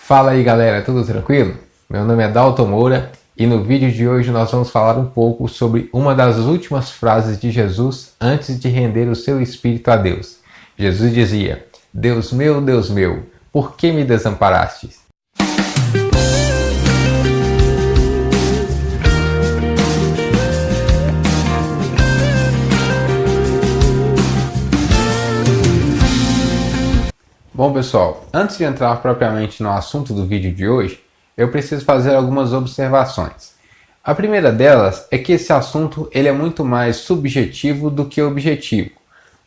Fala aí galera, tudo tranquilo? Meu nome é Dalton Moura e no vídeo de hoje nós vamos falar um pouco sobre uma das últimas frases de Jesus antes de render o seu espírito a Deus. Jesus dizia: Deus meu, por que me desamparastes? Bom pessoal, antes de entrar propriamente no assunto do vídeo de hoje, eu preciso fazer algumas observações. A primeira delas é que esse assunto ele é muito mais subjetivo do que objetivo.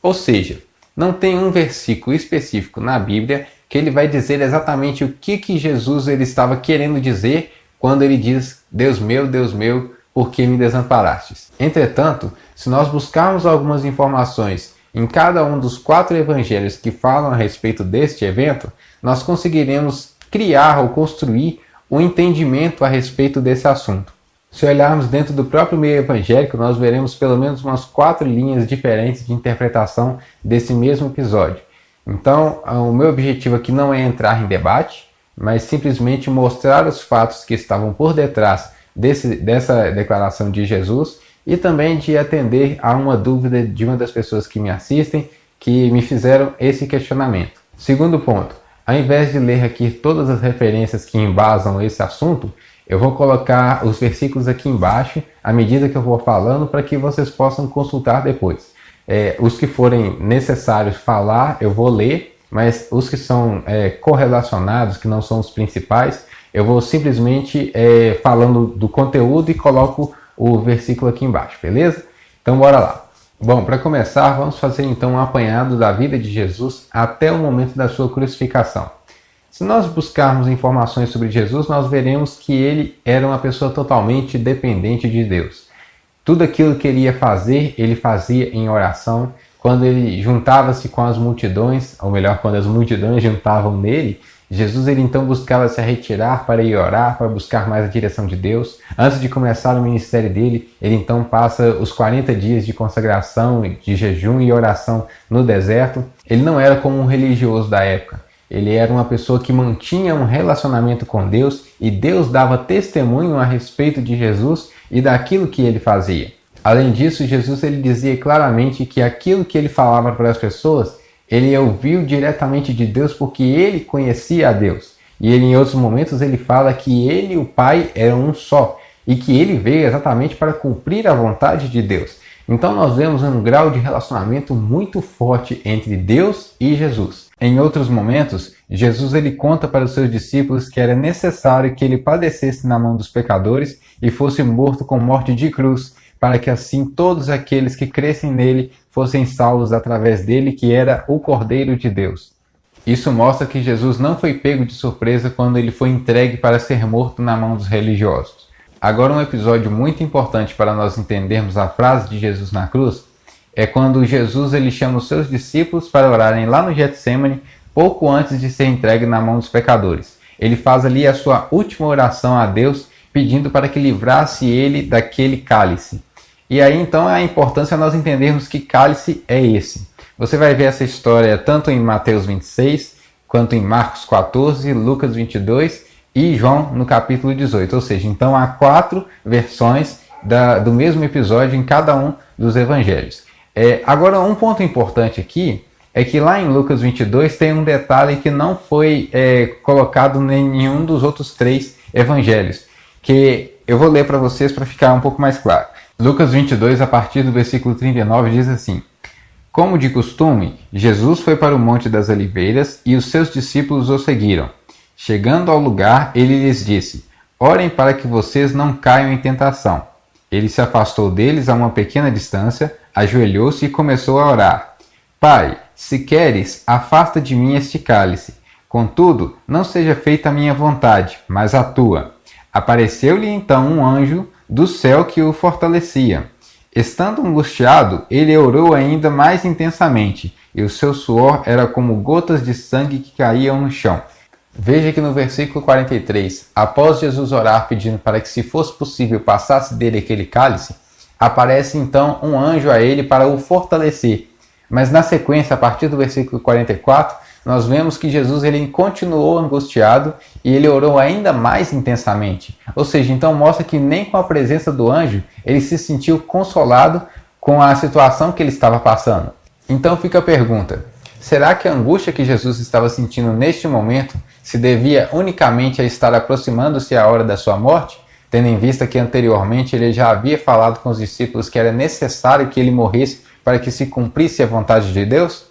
Ou seja, não tem um versículo específico na Bíblia que ele vai dizer exatamente o que Jesus ele estava querendo dizer quando ele diz: Deus meu, por que me desamparastes? Entretanto, se nós buscarmos algumas informações em cada um dos 4 evangelhos que falam a respeito deste evento, nós conseguiremos criar ou construir um entendimento a respeito desse assunto. Se olharmos dentro do próprio meio evangélico, nós veremos pelo menos umas 4 linhas diferentes de interpretação desse mesmo episódio. Então, o meu objetivo aqui não é entrar em debate, mas simplesmente mostrar os fatos que estavam por detrás dessa declaração de Jesus e também de atender a uma dúvida de uma das pessoas que me assistem, que me fizeram esse questionamento. Segundo ponto, ao invés de ler aqui todas as referências que embasam esse assunto, eu vou colocar os versículos aqui embaixo, à medida que eu vou falando, para que vocês possam consultar depois. Os que forem necessários falar, eu vou ler, mas os que são correlacionados, que não são os principais, eu vou simplesmente falando do conteúdo e coloco o versículo aqui embaixo, beleza? Então bora lá. Bom, para começar, vamos fazer então um apanhado da vida de Jesus até o momento da sua crucificação. Se nós buscarmos informações sobre Jesus, nós veremos que ele era uma pessoa totalmente dependente de Deus. Tudo aquilo que ele ia fazer, ele fazia em oração. Quando ele juntava-se com as multidões, ou melhor, quando as multidões juntavam nele, Jesus ele então buscava se retirar para ir orar, para buscar mais a direção de Deus. Antes de começar o ministério dele, ele então passa os 40 dias de consagração, de jejum e oração no deserto. Ele não era como um religioso da época. Ele era uma pessoa que mantinha um relacionamento com Deus e Deus dava testemunho a respeito de Jesus e daquilo que ele fazia. Além disso, Jesus ele dizia claramente que aquilo que ele falava para as pessoas, ele ouviu diretamente de Deus porque ele conhecia a Deus. E ele, em outros momentos, ele fala que ele e o Pai eram um só. E que ele veio exatamente para cumprir a vontade de Deus. Então nós vemos um grau de relacionamento muito forte entre Deus e Jesus. Em outros momentos, Jesus ele conta para os seus discípulos que era necessário que ele padecesse na mão dos pecadores e fosse morto com morte de cruz, para que assim todos aqueles que crescem nele fossem salvos através dele, que era o Cordeiro de Deus. Isso mostra que Jesus não foi pego de surpresa quando ele foi entregue para ser morto na mão dos religiosos. Agora, um episódio muito importante para nós entendermos a frase de Jesus na cruz é quando Jesus ele chama os seus discípulos para orarem lá no Getsemane, pouco antes de ser entregue na mão dos pecadores. Ele faz ali a sua última oração a Deus, pedindo para que livrasse ele daquele cálice. E aí então a importância nós entendermos que cálice é esse. Você vai ver essa história tanto em Mateus 26, quanto em Marcos 14, Lucas 22 e João no capítulo 18. Ou seja, então há 4 versões do mesmo episódio em cada um dos evangelhos. Agora um ponto importante aqui é que lá em Lucas 22 tem um detalhe que não foi colocado em nenhum dos outros 3 evangelhos, que eu vou ler para vocês para ficar um pouco mais claro. Lucas 22, a partir do versículo 39, diz assim: Como de costume, Jesus foi para o Monte das Oliveiras e os seus discípulos o seguiram. Chegando ao lugar, ele lhes disse: Orem para que vocês não caiam em tentação. Ele se afastou deles a uma pequena distância, ajoelhou-se e começou a orar. Pai, se queres, afasta de mim este cálice. Contudo, não seja feita a minha vontade, mas a tua. Apareceu-lhe então um anjo do céu que o fortalecia. Estando angustiado, ele orou ainda mais intensamente, e o seu suor era como gotas de sangue que caíam no chão. Veja que no versículo 43, após Jesus orar pedindo para que, se fosse possível, passasse dele aquele cálice, aparece então um anjo a ele para o fortalecer. Mas na sequência, a partir do versículo 44, nós vemos que Jesus ele continuou angustiado e ele orou ainda mais intensamente. Ou seja, então mostra que nem com a presença do anjo ele se sentiu consolado com a situação que ele estava passando. Então fica a pergunta: será que a angústia que Jesus estava sentindo neste momento se devia unicamente a estar aproximando-se a hora da sua morte, tendo em vista que anteriormente ele já havia falado com os discípulos que era necessário que ele morresse para que se cumprisse a vontade de Deus?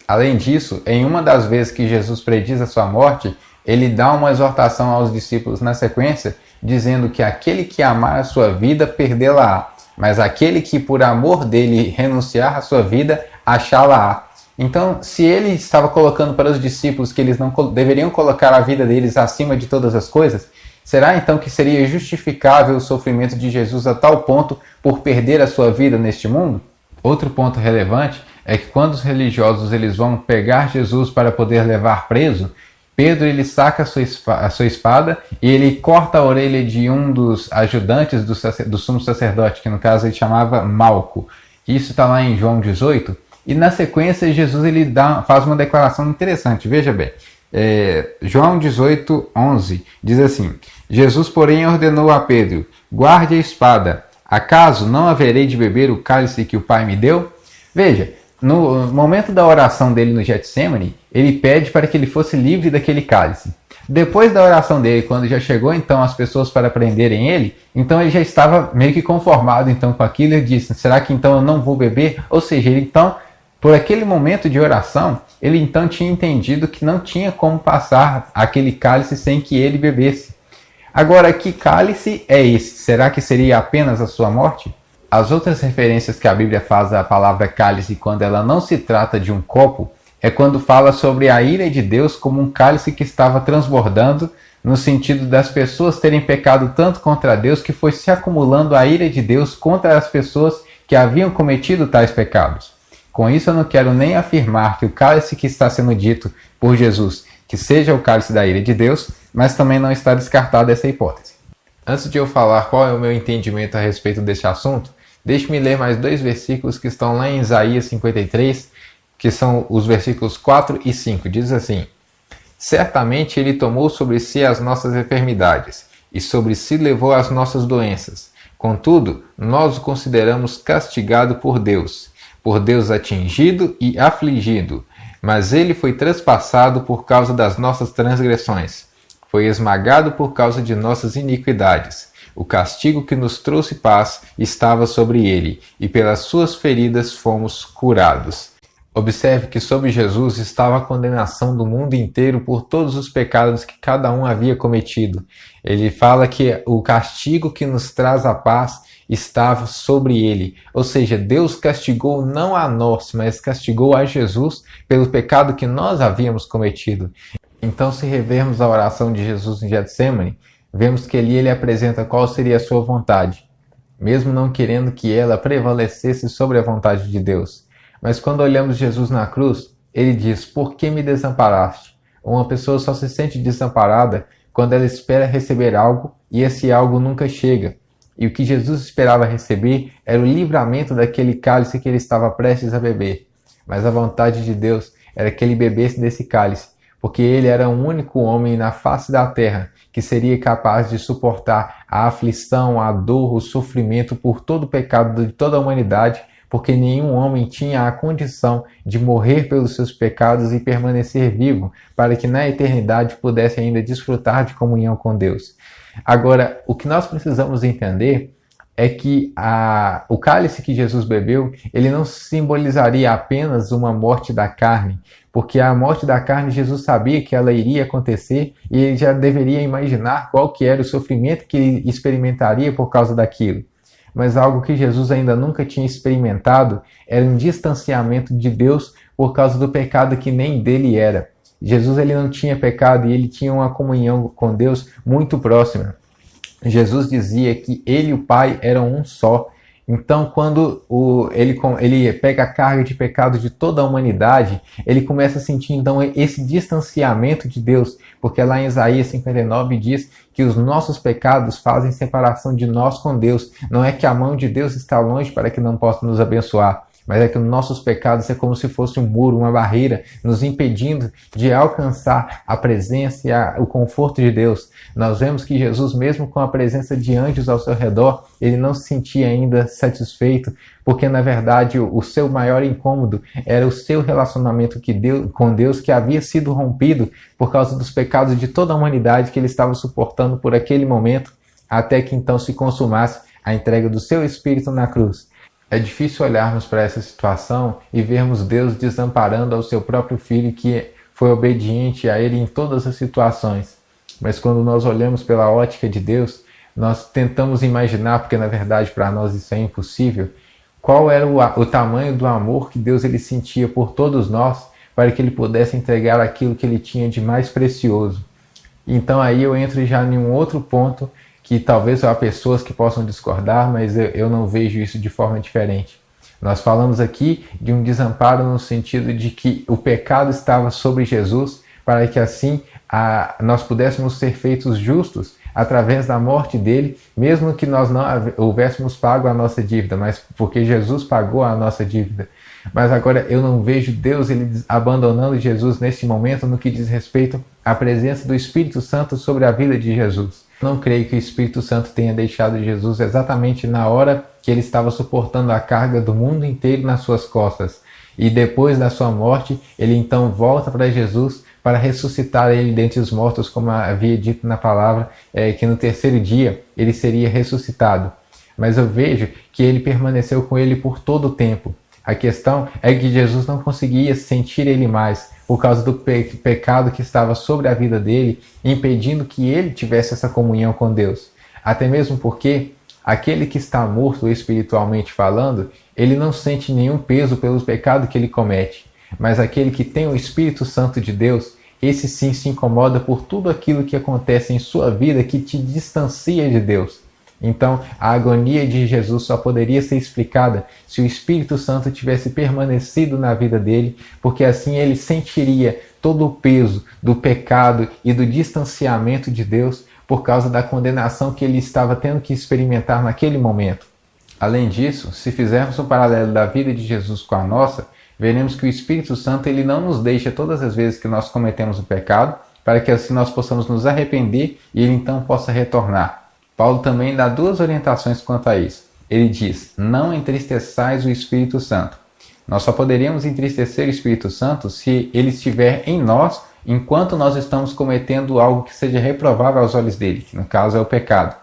Além disso, em uma das vezes que Jesus prediz a sua morte, ele dá uma exortação aos discípulos na sequência, dizendo que aquele que amar a sua vida, perdê-la-á, mas aquele que por amor dele renunciar à sua vida, achá-la-á. Então, se ele estava colocando para os discípulos que eles não deveriam colocar a vida deles acima de todas as coisas, será então que seria justificável o sofrimento de Jesus a tal ponto por perder a sua vida neste mundo? Outro ponto relevante é que quando os religiosos eles vão pegar Jesus para poder levar preso, Pedro ele saca a sua espada e ele corta a orelha de um dos ajudantes do sumo sacerdote, que no caso ele chamava Malco. Isso está lá em João 18. E na sequência Jesus ele faz uma declaração interessante. Veja bem, João 18, 11 diz assim: Jesus porém ordenou a Pedro: guarde a espada. Acaso não haverei de beber o cálice que o Pai me deu? Veja, no momento da oração dele no Getsemane, ele pede para que ele fosse livre daquele cálice. Depois da oração dele, quando já chegou então as pessoas para prenderem ele, então ele já estava meio que conformado então com aquilo e disse: será que então eu não vou beber? Ou seja, ele então, por aquele momento de oração, ele então tinha entendido que não tinha como passar aquele cálice sem que ele bebesse. Agora, que cálice é esse? Será que seria apenas a sua morte? As outras referências que a Bíblia faz à palavra cálice quando ela não se trata de um copo, é quando fala sobre a ira de Deus como um cálice que estava transbordando, no sentido das pessoas terem pecado tanto contra Deus que foi se acumulando a ira de Deus contra as pessoas que haviam cometido tais pecados. Com isso eu não quero nem afirmar que o cálice que está sendo dito por Jesus que seja o cálice da ira de Deus, mas também não está descartada essa hipótese. Antes de eu falar qual é o meu entendimento a respeito deste assunto, deixe-me ler mais 2 versículos que estão lá em Isaías 53, que são os versículos 4 e 5. Diz assim: certamente ele tomou sobre si as nossas enfermidades, e sobre si levou as nossas doenças. Contudo, nós o consideramos castigado por Deus atingido e afligido. Mas ele foi transpassado por causa das nossas transgressões, foi esmagado por causa de nossas iniquidades. O castigo que nos trouxe paz estava sobre ele, e pelas suas feridas fomos curados. Observe que sobre Jesus estava a condenação do mundo inteiro por todos os pecados que cada um havia cometido. Ele fala que o castigo que nos traz a paz estava sobre ele. Ou seja, Deus castigou não a nós, mas castigou a Jesus pelo pecado que nós havíamos cometido. Então, se revermos a oração de Jesus em Getsemane, vemos que ali ele apresenta qual seria a sua vontade, mesmo não querendo que ela prevalecesse sobre a vontade de Deus. Mas quando olhamos Jesus na cruz, ele diz: por que me desamparaste? Uma pessoa só se sente desamparada quando ela espera receber algo e esse algo nunca chega. E o que Jesus esperava receber era o livramento daquele cálice que ele estava prestes a beber. Mas a vontade de Deus era que ele bebesse desse cálice, porque ele era o único homem na face da terra que seria capaz de suportar a aflição, a dor, o sofrimento por todo o pecado de toda a humanidade, porque nenhum homem tinha a condição de morrer pelos seus pecados e permanecer vivo, para que na eternidade pudesse ainda desfrutar de comunhão com Deus. Agora, o que nós precisamos entender é que o cálice que Jesus bebeu, ele não simbolizaria apenas uma morte da carne, porque a morte da carne Jesus sabia que ela iria acontecer e ele já deveria imaginar qual que era o sofrimento que ele experimentaria por causa daquilo. Mas algo que Jesus ainda nunca tinha experimentado era um distanciamento de Deus por causa do pecado que nem dele era. Jesus ele não tinha pecado e ele tinha uma comunhão com Deus muito próxima. Jesus dizia que ele e o Pai eram um só. Então, quando ele pega a carga de pecado de toda a humanidade, ele começa a sentir então esse distanciamento de Deus, porque lá em Isaías 59 diz que os nossos pecados fazem separação de nós com Deus. Não é que a mão de Deus está longe para que não possa nos abençoar, mas é que nossos pecados é como se fosse um muro, uma barreira, nos impedindo de alcançar a presença e o conforto de Deus. Nós vemos que Jesus, mesmo com a presença de anjos ao seu redor, ele não se sentia ainda satisfeito, porque na verdade o seu maior incômodo era o seu relacionamento com Deus, que havia sido rompido por causa dos pecados de toda a humanidade que ele estava suportando por aquele momento, até que então se consumasse a entrega do seu Espírito na cruz. É difícil olharmos para essa situação e vermos Deus desamparando ao seu próprio Filho, que foi obediente a ele em todas as situações. Mas quando nós olhamos pela ótica de Deus, nós tentamos imaginar, porque na verdade para nós isso é impossível, qual era o tamanho do amor que Deus ele sentia por todos nós, para que ele pudesse entregar aquilo que ele tinha de mais precioso. Então aí eu entro já em um outro ponto, que talvez há pessoas que possam discordar, mas eu não vejo isso de forma diferente. Nós falamos aqui de um desamparo no sentido de que o pecado estava sobre Jesus, para que assim nós pudéssemos ser feitos justos através da morte dele, mesmo que nós não houvéssemos pago a nossa dívida, mas porque Jesus pagou a nossa dívida. Mas agora eu não vejo Deus ele abandonando Jesus nesse momento no que diz respeito à presença do Espírito Santo sobre a vida de Jesus. Não creio que o Espírito Santo tenha deixado Jesus exatamente na hora que ele estava suportando a carga do mundo inteiro nas suas costas. E depois da sua morte, ele então volta para Jesus para ressuscitar ele dentre os mortos, como havia dito na palavra, que no terceiro dia ele seria ressuscitado. Mas eu vejo que ele permaneceu com ele por todo o tempo. A questão é que Jesus não conseguia sentir ele mais, por causa do pecado que estava sobre a vida dele, impedindo que ele tivesse essa comunhão com Deus. Até mesmo porque aquele que está morto espiritualmente falando, ele não sente nenhum peso pelo pecado que ele comete. Mas aquele que tem o Espírito Santo de Deus, esse sim se incomoda por tudo aquilo que acontece em sua vida que te distancia de Deus. Então, a agonia de Jesus só poderia ser explicada se o Espírito Santo tivesse permanecido na vida dele, porque assim ele sentiria todo o peso do pecado e do distanciamento de Deus por causa da condenação que ele estava tendo que experimentar naquele momento. Além disso, se fizermos um paralelo da vida de Jesus com a nossa, veremos que o Espírito Santo ele não nos deixa todas as vezes que nós cometemos o pecado, para que assim nós possamos nos arrepender e ele então possa retornar. Paulo também dá duas orientações quanto a isso. Ele diz, não entristeçais o Espírito Santo. Nós só poderíamos entristecer o Espírito Santo se ele estiver em nós, enquanto nós estamos cometendo algo que seja reprovável aos olhos dele, que no caso é o pecado.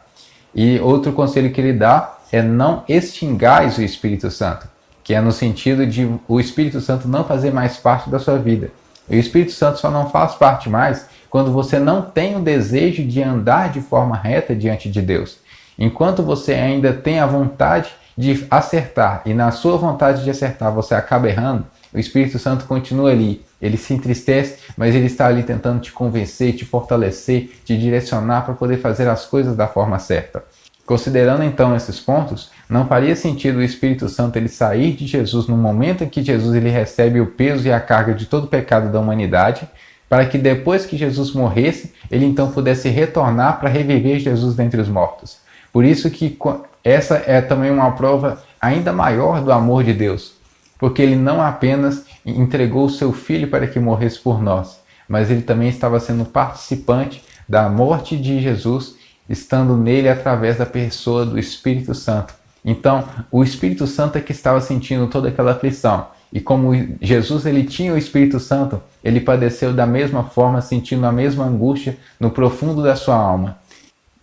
E outro conselho que ele dá é não extingais o Espírito Santo, que é no sentido de o Espírito Santo não fazer mais parte da sua vida. O Espírito Santo só não faz parte mais quando você não tem o desejo de andar de forma reta diante de Deus. Enquanto você ainda tem a vontade de acertar, e na sua vontade de acertar você acaba errando, o Espírito Santo continua ali. Ele se entristece, mas ele está ali tentando te convencer, te fortalecer, te direcionar para poder fazer as coisas da forma certa. Considerando então esses pontos, não faria sentido o Espírito Santo ele sair de Jesus no momento em que Jesus ele recebe o peso e a carga de todo o pecado da humanidade, para que depois que Jesus morresse, ele então pudesse retornar para reviver Jesus dentre os mortos. Por isso que essa é também uma prova ainda maior do amor de Deus, porque ele não apenas entregou o seu Filho para que morresse por nós, mas ele também estava sendo participante da morte de Jesus, estando nele através da pessoa do Espírito Santo. Então, o Espírito Santo é que estava sentindo toda aquela aflição. E como Jesus ele tinha o Espírito Santo, ele padeceu da mesma forma, sentindo a mesma angústia no profundo da sua alma.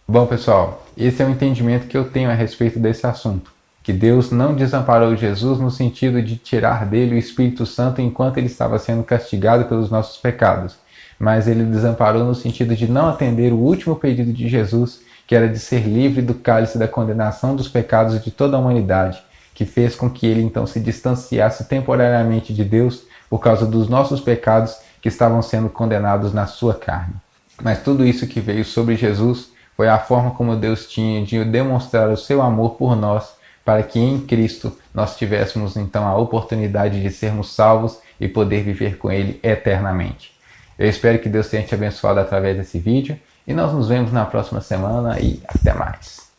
Bom, pessoal, esse é o entendimento que eu tenho a respeito desse assunto. Que Deus não desamparou Jesus no sentido de tirar dele o Espírito Santo enquanto ele estava sendo castigado pelos nossos pecados. Mas ele desamparou no sentido de não atender o último pedido de Jesus, que era de ser livre do cálice da condenação dos pecados de toda a humanidade, que fez com que ele então se distanciasse temporariamente de Deus por causa dos nossos pecados que estavam sendo condenados na sua carne. Mas tudo isso que veio sobre Jesus foi a forma como Deus tinha de demonstrar o seu amor por nós, para que em Cristo nós tivéssemos então a oportunidade de sermos salvos e poder viver com Ele eternamente. Eu espero que Deus tenha te abençoado através desse vídeo e nós nos vemos na próxima semana e até mais.